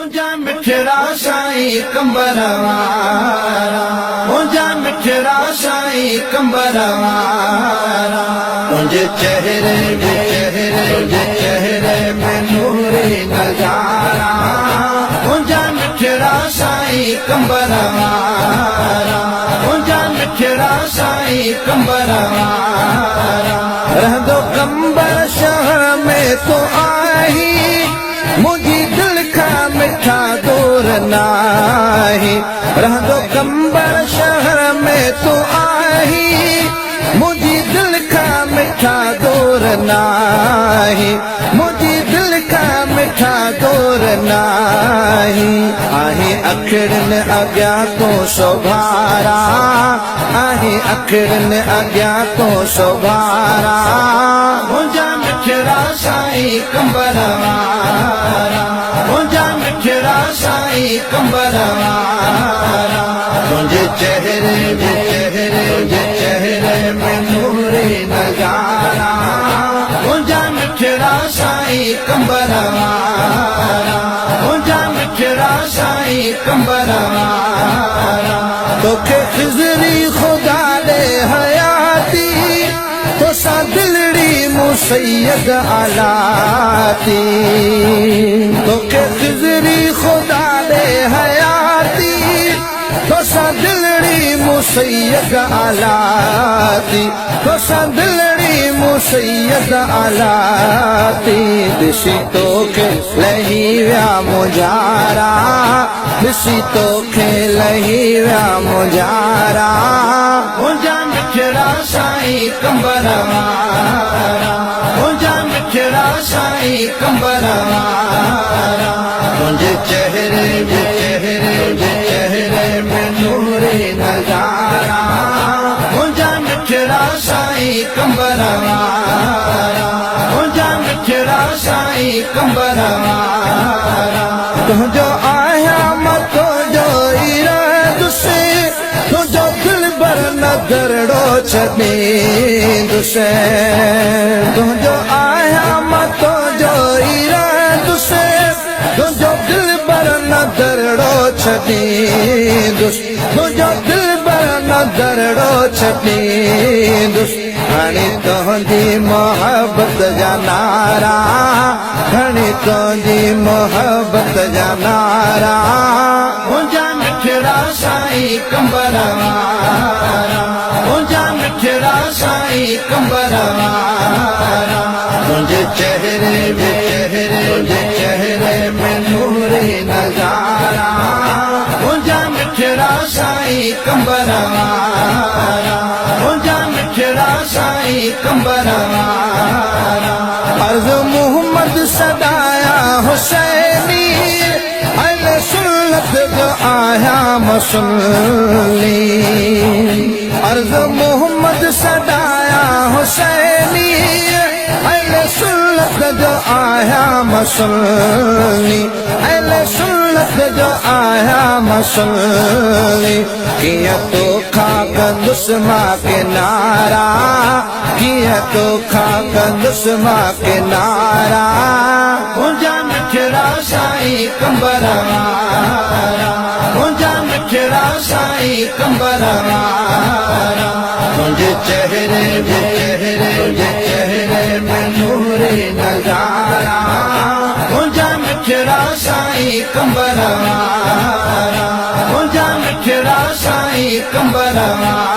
मुंहिंजा मिठड़ा साईं कंबर वारा, मुंहिंजा मिठड़ा साईं कंबर वारा, तुंहिंजे चेहरे में नूरी नज़ारा, मुंहिंजा मिठड़ा साईं कंबर वारा, मुंहिंजा मिठड़ा साईं कंबर वारा। रहंदो कंबर शहर में तो आई, मुंहिंजी दिल खां मिठा दूर नाही। रहंदो कंबर शहर में तो आई, मुंहिंजी दिल खां मिठा दूर नाही, मुंहिंजी दिल खां मिठा दूर नाही। आहे अखिड़नि अॻियां तो सोभारा, आहे अखिड़नि अॻियां तो सोभारा, मुंहिंजा मिठड़ा साईं कंबर वारा, मुंहिंजा मिठड़ा साईं कंबर वारा, तुंहिंजे चेहरे में नूरी नज़ारा, मुंहिंजा मिठड़ा साईं कंबर वारा, मुंहिंजा मिठड़ा साईं कंबर वारा। तोखे खिज़री ख़ुदा ॾे हयाती, तोसां दिलड़ी मूं सैयद आलाती। तोखे खिज़री ख़ुदा ॾे हयाती, तोसां दिलड़ी मूं सैयद आलाती, तोसां दिलड़ी मूं सैयद आलाती। ॾिसी तोखे लही विया मुंहिंजारा, ॾिसी तोखे लही विया मुंहिंजारा, मुंहिंजा मिठड़ा साईं कंबर वारा, मुंहिंजा मिठड़ा साईं कंबर वारा, तुंहिंजे चेहरे में नूरी नज़ारा, मुंहिंजा मिठड़ा साईं कंबर वारा, मुंहिंजा मिठड़ा साईं कंबर वारा। तुंहिंजो आहियां मां तुंहिंजो इरादुसि, तुंहिंजो दिलबर न दरड़ो छॾींदुसि। तुंहिंजो आहियां मां तुंहिंजो इरादुसि, तुंहिंजो दिलबर न दरड़ो छॾींदुसि, तुंहिंजो दिलबर न दरड़ो छॾींदुसि। खणी तुंहिंजी मोहबत जा नारा, खणी तुंहिंजी मोहबत जा नारा, मुंहिंजा मिठड़ा साईं कंबर वारा, मुंहिंजा मिठड़ा साईं कंबर वारा, तुंहिंजे चेहरे में नूरी नज़ारा, मुंहिंजा मिठड़ा साईं कंबर वारा, मुंहिंजा मिठड़ा साईं कंबर वारा। अर्ज़ मोहम्मद सदाया हुसैनी, अहले सुन्नत जो आया मसल्ली। अर्ज़ मोहम्मद सदाया हुसैनी, अहले सुन्नत जो आया मसल्ली, अहले सुन्नत जो आया मसल्ली। किया तो खाकंदुस मां के नारा, किया तो खाकंदुस मां के नारा, मुंहिंजा मिठड़ा साईं कंबर वारा, मुंहिंजा मिठड़ा साईं कंबर वारा, तुंहिंजे चेहरे में नूरी नज़ारा, मुंहिंजा मिठड़ा साईं कंबर वारा, मुंहिंजा मिठड़ा साईं कंबर वारा।